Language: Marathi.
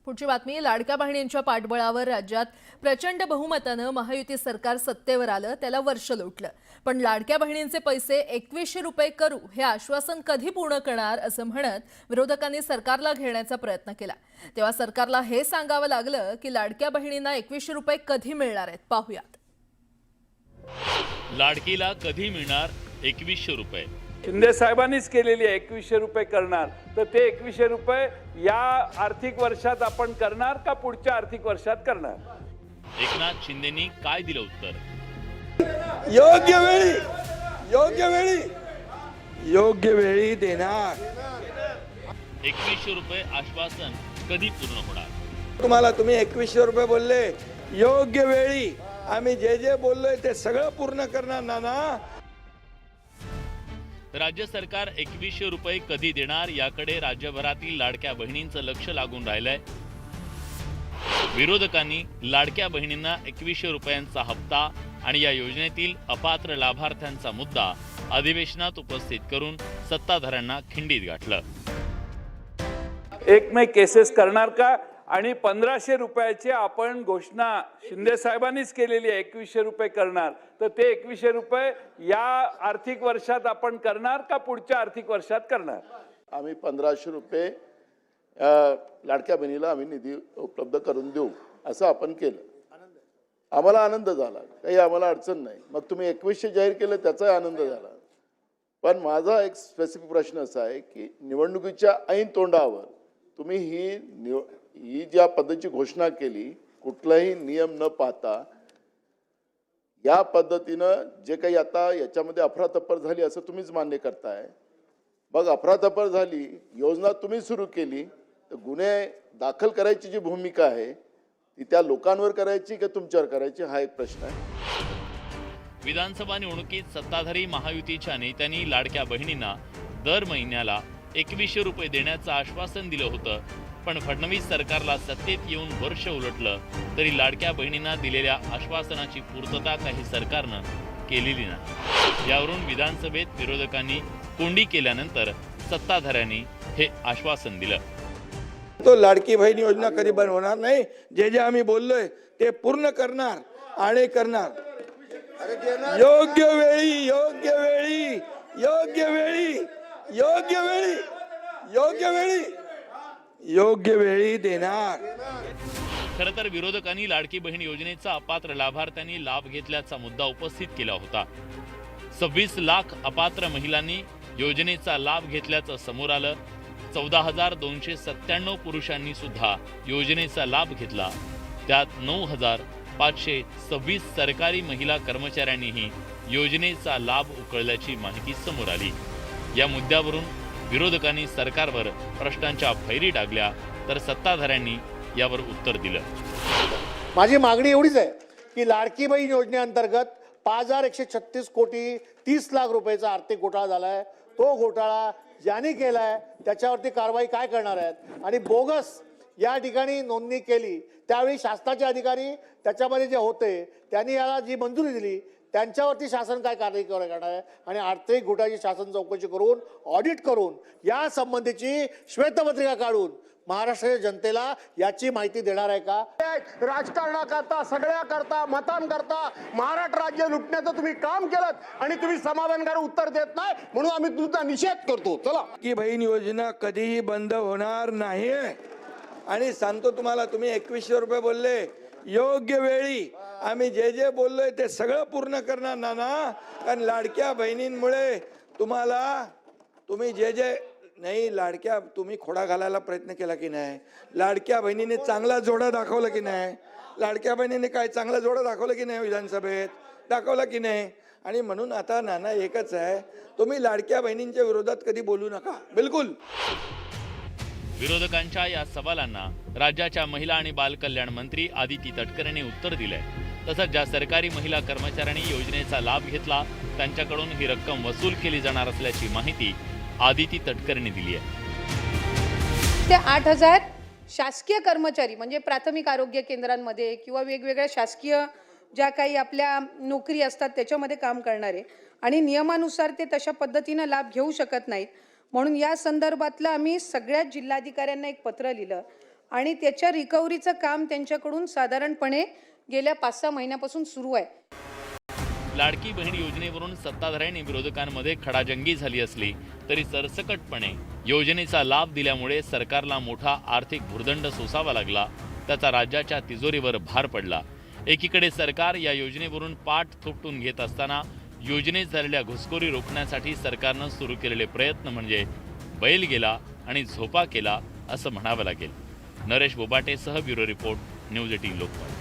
पुढची बातमी, लाडक्या बहिणींच्या पाठबळावर राज्यात प्रचंड बहुमतानं महायुती सरकार सत्तेवर आलं, त्याला वर्ष लोटलं. पण लाडक्या बहिणींचे पैसे 2100 रुपये करू हे आश्वासन कधी पूर्ण करणार असं म्हणत विरोधकांनी सरकारला घेरण्याचा प्रयत्न केला. तेव्हा सरकारला हे सांगावं लागलं की लाडक्या बहिणींना 2100 रुपये कधी मिळणार आहेत, पाहूयात. लाडकीला कधी मिळणार 2100 रुपये? शिंदे साहेबांनीच केलेली 2100 रुपये करणार, तर ते 2100 रुपये या आर्थिक वर्षात आपण करणार का पुढच्या आर्थिक वर्षात करणार? एकनाथ शिंदेनी काय दिलं उत्तर? योग्य वेळी देणार. 2100 रुपये आश्वासन कधी पूर्ण होणार? तुम्ही 2100 रुपये बोलले, योग्य वेळी आम्ही जे बोललोय ते सगळं पूर्ण करणार नाना. राज्य सरकार 2100 रुपये कधी देणार याकडे राज्यभरातील लाडक्या बहिणींचं लक्ष लागून राहिलंय. विरोधकांनी लाडक्या बहिणींना 2100 रुपयांचा हप्ता आणि या योजनेतील अपात्र लाभार्थ्यांचा मुद्दा अधिवेशनात उपस्थित करून सत्ताधाऱ्यांना खिंडीत गाठलं. एक मे केसेस करणार का? आणि 1500 रुपयाची आपण घोषणा शिंदे साहेबांनीच केलेली आहे, 2100 रुपये करणार, तर ते 2100 रुपये या आर्थिक वर्षात आपण करणार का पुढच्या आर्थिक वर्षात करणार? आम्ही 1500 रुपये लाडक्या बहिणीला आम्ही निधी उपलब्ध करून देऊ असं आपण केलं. आम्हाला आनंद झाला, काही आम्हाला अडचण नाही. मग तुम्ही 2100 जाहीर केलं त्याचाही आनंद झाला. पण माझा एक स्पेसिफिक प्रश्न असा आहे की निवडणुकीच्या ऐन तोंडावर तुम्ही ही ज्या पद्धतीची घोषणा केली, कुठलाही नियम न पाहता या पद्धतीनं जे काही आता याच्यामध्ये अफरातफर झाली असं तुम्हीच मान्य करताय. मग अफरातफर झाली, योजना तुम्ही सुरू केली, तर गुन्हे दाखल करायची जी भूमिका आहे ती त्या लोकांवर करायची की तुमच्यावर करायची, हा एक प्रश्न आहे. विधानसभा निवडणुकीत सत्ताधारी महायुतीच्या नेत्यांनी लाडक्या बहिणींना दर महिन्याला 2100 रुपये देण्याचं आश्वासन दिलं होतं. पण फडणवीस सरकारला सत्तेत येऊन वर्ष उलटलं तरी लाडक्या बहिणींना दिलेल्या आश्वासनाची पूर्तता काही सरकारनं केलेली नाही. यावरून विधानसभेत विरोधकांनी कोंडी केल्यानंतर सत्ताधाऱ्यांनी हे आश्वासन दिलं. तो लाडकी बहीण योजना कधी बंद होणार नाही. जे आम्ही बोललोय ते पूर्ण करणार आणि करणार. योग्य वेळी देणार. खरं तर विरोधकांनी लाडकी बहीण योजनेचा अपात्र लाभार्थ्यांनी लाभ घेतल्याचा मुद्दा उपस्थित केला होता. 26 लाख अपात्र महिलांनी योजनेचा लाभ घेतल्याचं समोर आलं. 14,297 पुरुषांनी सुद्धा योजनेचा लाभ घेतला. त्यात 9,526 सरकारी महिला कर्मचाऱ्यांनीही योजनेचा लाभ उकळल्याची माहिती समोर आली. या मुद्द्यावरून विरोधकांनी सरकारवर प्रश्नांच्या फैरी टाकल्या तर सत्ताधाऱ्यांनी यावर उत्तर दिलं. माझी मागणी एवढीच आहे की लाडकी बहीण योजनेअंतर्गत 5136 कोटी 30 लाख रुपयाचा आर्थिक घोटाळा झालाय. तो घोटाळा ज्यांनी केलाय त्याच्यावरती कारवाई काय करणार आहेत? आणि बोगस या ठिकाणी नोंदणी केली त्यावेळी शासनाचे अधिकारी त्याच्यामध्ये जे होते त्यांनी याला जी मंजुरी दिली त्यांच्यावरती शासन काय कारवाई करणार आहे? आणि आर्थिक घोटाळ्याची शासन चौकशी करून ऑडिट करून या संबंधीची श्वेतपत्रिका काढून महाराष्ट्राच्या जनतेला याची माहिती देणार आहे का? राजकारणाकरता, सगळ्याकरता, मतांकरता महाराष्ट्र राज्य लुटण्याचं तुम्ही काम केलं आणि तुम्ही समाधानकारक उत्तर देत नाही म्हणून आम्ही तुमचा निषेध करतो. चला, की बहीण योजना कधीही बंद होणार नाही. आणि सांगतो तुम्हाला, तुम्ही 2100 रुपये बोलले, योग्य वेळी आम्ही जे बोललोय ते सगळं पूर्ण करणार नाना. कारण लाडक्या बहिणींमुळे तुम्ही जे नाही लाडक्या तुम्ही खोडा घालायला प्रयत्न केला की नाही? लाडक्या बहिणीने चांगला जोडा दाखवला की नाही? लाडक्या बहिणीने काय चांगला जोडा दाखवला की नाही? विधानसभेत दाखवला की नाही? आणि म्हणून आता नाना एकच आहे, तुम्ही लाडक्या बहिणींच्या विरोधात कधी बोलू नका, बिलकुल. विरोधकांच्या या सवालांना राज्याच्या महिला आणि बालकल्याण मंत्री आदिती तटकरेंनी उत्तर दिलंय. तसंच ज्या सरकारी महिला कर्मचाऱ्यांनी योजनेचा लाभ घेतला त्यांच्याकडून ही रक्कम वसूल केली जाणार असल्याची माहिती आदिती तटकरेंनी दिली आहे. ते 8,000 शासकीय कर्मचारी म्हणजे प्राथमिक आरोग्य केंद्रांमध्ये किंवा वेगवेगळ्या शासकीय ज्या काही आपल्या नोकरी असतात त्याच्यामध्ये काम करणारे आणि नियमानुसार ते तशा पद्धतीनं लाभ घेऊ शकत नाहीत. म्हणून या संदर्भातलं आम्ही सगळ्या जिल्हाधिकाऱ्यांना एक पत्र लिहिलं आणि त्याच्या रिकव्हरीचं काम त्यांच्याकडून साधारणपणे गेल्या 5-6 महिन्यापासून सुरू आहे. लाडकी बहीण योजनेवरून सत्ताधाऱ्यांनी विरोधकांमध्ये खडाजंगी झाली असली तरी सरसकटपणे योजनेचा लाभ दिल्यामुळे सरकारला मोठा आर्थिक भुर्दंड सोसावा लागला. त्याचा राज्याच्या तिजोरीवर भार पडला. एकीकडे सरकार या योजनेवरून पाठ थोपटून घेत असताना योजनेत झालेल्या घुसखोरी रोखण्यासाठी सरकारनं सुरू केलेले प्रयत्न म्हणजे बैल गेला आणि झोपा केला असं म्हणावं लागेल. नरेश बोबाटेसह ब्युरो रिपोर्ट, न्यूज 18 लोकमत.